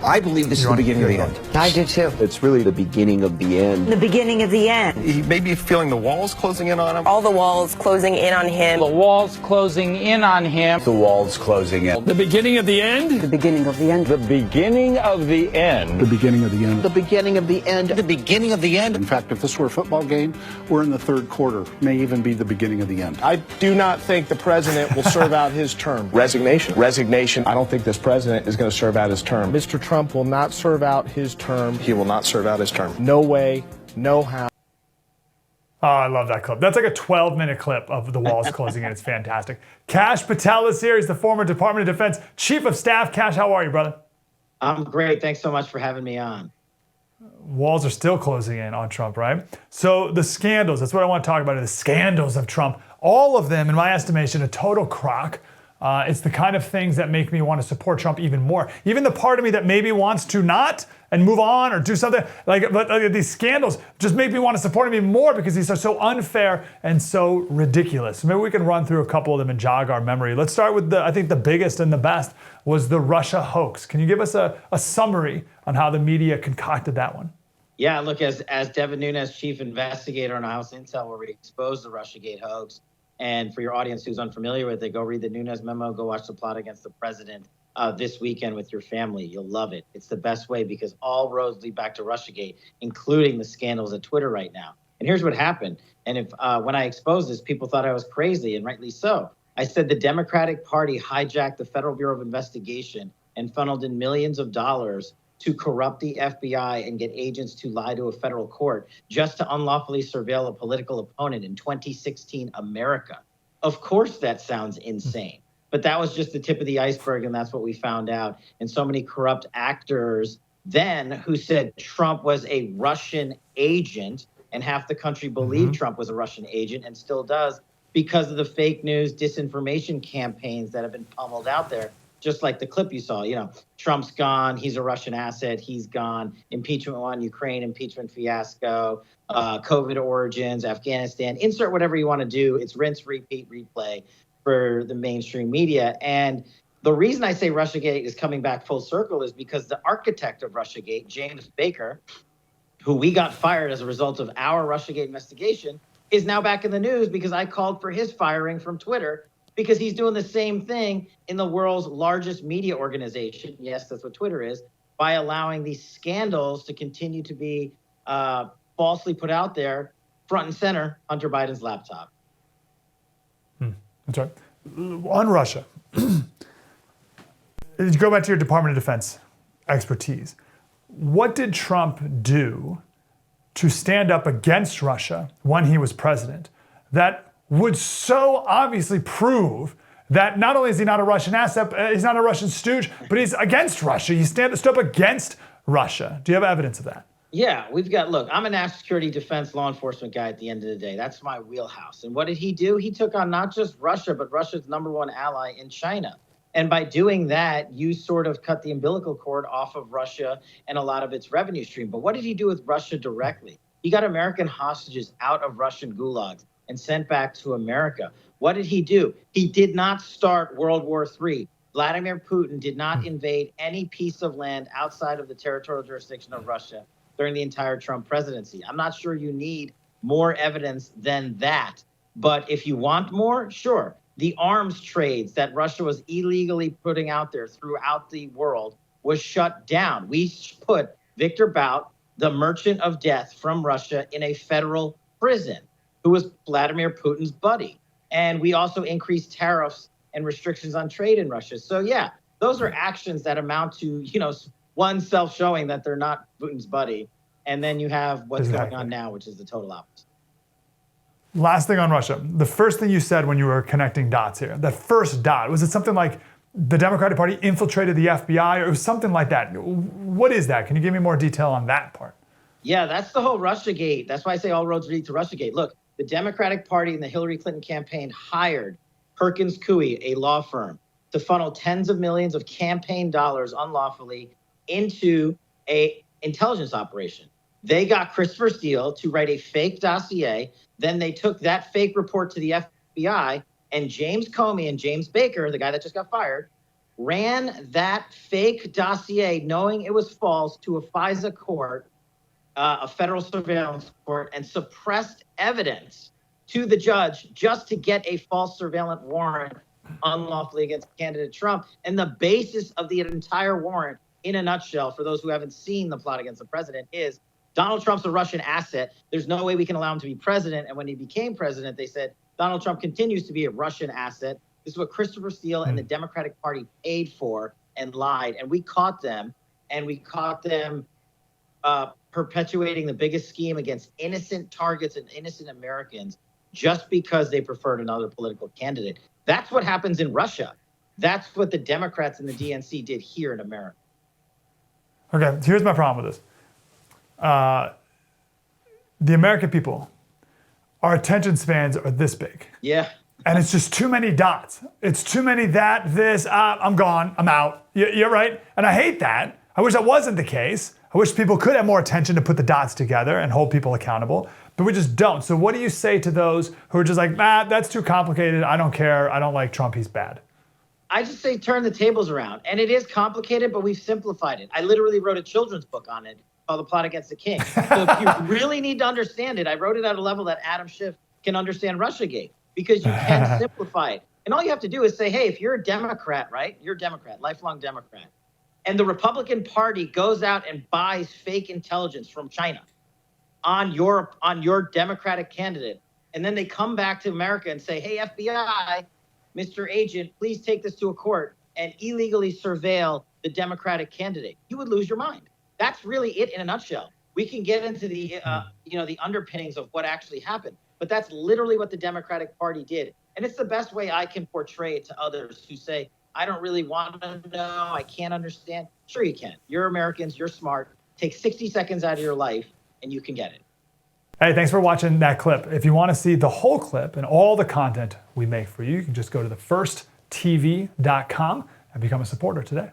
I believe this is the beginning of the end. I do too. It's really the beginning of the end. The beginning of the end. He may be feeling the walls closing in on him. All the walls closing in on him. The walls closing in on him. The walls closing in. The beginning of the end. The beginning of the end. The beginning of the end. The beginning of the end. The beginning of the end. The beginning of the end. In fact, if this were a football game, we're in the third quarter. May even be the beginning of the end. I do not think the president will serve out his term. Resignation. I don't think this president is going to serve out his term. Mr. Trump will not serve out his term. He will not serve out his term. No way, no how. Oh, I love that clip. That's like a 12-minute clip of the walls closing in. It's fantastic. Kash Patel is here. He's the former Department of Defense Chief of Staff. Kash, how are you, brother? I'm great. Thanks so much for having me on. Walls are still closing in on Trump, right? So the scandals, that's what I want to talk about, the scandals of Trump. All of them, in my estimation, a total crock. It's the kind of things that make me want to support Trump even more. Even the part of me that maybe wants to not and move on or do something, but these scandals just make me want to support him even more because these are so unfair and so ridiculous. Maybe we can run through a couple of them and jog our memory. Let's start with I think the biggest and the best was the Russia hoax. Can you give us a summary on how the media concocted that one? Yeah, look, as Devin Nunes, chief investigator on House Intel, where we exposed the Russiagate hoax. And for your audience who's unfamiliar with it, go read the Nunes memo, go watch the plot against the president this weekend with your family. You'll love it. It's the best way because all roads lead back to Russiagate, including the scandals at Twitter right now. And here's what happened. And if when I exposed this, people thought I was crazy, and rightly so. I said the Democratic Party hijacked the Federal Bureau of Investigation and funneled in millions of dollars to corrupt the FBI and get agents to lie to a federal court just to unlawfully surveil a political opponent in 2016 America. Of course, that sounds insane, but that was just the tip of the iceberg, and that's what we found out. And so many corrupt actors then who said Trump was a Russian agent, and half the country believed Trump was a Russian agent and still does because of the fake news, disinformation campaigns that have been pummeled out there. Just like the clip you saw, Trump's gone, he's a Russian asset, he's gone, impeachment one, Ukraine impeachment fiasco, COVID origins, Afghanistan, insert whatever you want to do. It's rinse, repeat, replay for the mainstream media. And the reason I say Russiagate is coming back full circle is because the architect of Russiagate, James Baker, who we got fired as a result of our Russiagate investigation, is now back in the news because I called for his firing from Twitter because he's doing the same thing in the world's largest media organization. Yes, that's what Twitter is, by allowing these scandals to continue to be falsely put out there, front and center, Hunter Biden's laptop. That's right. On Russia, you go back to your Department of Defense expertise. What did Trump do to stand up against Russia when he was president that would so obviously prove that not only is he not a Russian asset, he's not a Russian stooge, but he's against Russia. He stood up against Russia. Do you have evidence of that? Yeah, look, I'm a national security defense law enforcement guy at the end of the day. That's my wheelhouse. And what did he do? He took on not just Russia, but Russia's number one ally in China. And by doing that, you sort of cut the umbilical cord off of Russia and a lot of its revenue stream. But what did he do with Russia directly? He got American hostages out of Russian gulags and sent back to America. What did he do? He did not start World War III. Vladimir Putin did not invade any piece of land outside of the territorial jurisdiction of Russia during the entire Trump presidency. I'm not sure you need more evidence than that. But if you want more, sure. The arms trades that Russia was illegally putting out there throughout the world was shut down. We put Victor Bout, the merchant of death from Russia, in a federal prison, who was Vladimir Putin's buddy. And we also increased tariffs and restrictions on trade in Russia. So yeah, those are actions that amount to, one, self-showing that they're not Putin's buddy. And then you have what's going on now, which is the total opposite. Last thing on Russia. The first thing you said when you were connecting dots here, that first dot, was it something like the Democratic Party infiltrated the FBI or it was something like that? What is that? Can you give me more detail on that part? Yeah, that's the whole Russiagate. That's why I say all roads lead to Russiagate. Look, the Democratic Party and the Hillary Clinton campaign hired Perkins Coie, a law firm, to funnel tens of millions of campaign dollars unlawfully into a intelligence operation. They got Christopher Steele to write a fake dossier. Then they took that fake report to the FBI, and James Comey and James Baker, the guy that just got fired, ran that fake dossier, knowing it was false, to a FISA court, a federal surveillance court, and suppressed evidence to the judge just to get a false surveillance warrant unlawfully against candidate Trump. And the basis of the entire warrant, in a nutshell, for those who haven't seen the plot against the president, is Donald Trump's a Russian asset. There's no way we can allow him to be president. And when he became president, they said Donald Trump continues to be a Russian asset. This is what Christopher Steele and the Democratic Party paid for and lied. And we caught them, perpetuating the biggest scheme against innocent targets and innocent Americans just because they preferred another political candidate. That's what happens in Russia. That's what the Democrats and the DNC did here in America. Okay, here's my problem with this. The American people, our attention spans are this big. Yeah. And it's just too many dots. It's too many this, I'm gone, I'm out. You're right. And I hate that. I wish that wasn't the case. I wish people could have more attention to put the dots together and hold people accountable, but we just don't. So what do you say to those who are just like, that's too complicated, I don't care, I don't like Trump, he's bad? I just say turn the tables around. And it is complicated, but we've simplified it. I literally wrote a children's book on it called The Plot Against the King. So if you really need to understand it, I wrote it at a level that Adam Schiff can understand Russiagate, because you can simplify it. And all you have to do is say, hey, if you're a Democrat, right? You're a Democrat, lifelong Democrat. And the Republican Party goes out and buys fake intelligence from China on your Democratic candidate. And then they come back to America and say, hey, FBI, Mr. Agent, please take this to a court and illegally surveil the Democratic candidate. You would lose your mind. That's really it in a nutshell. We can get into the underpinnings of what actually happened, but that's literally what the Democratic Party did. And it's the best way I can portray it to others who say, I don't really want to know, I can't understand. Sure you can. You're Americans, you're smart. Take 60 seconds out of your life and you can get it. Hey, thanks for watching that clip. If you want to see the whole clip and all the content we make for you, you can just go to thefirsttv.com and become a supporter today.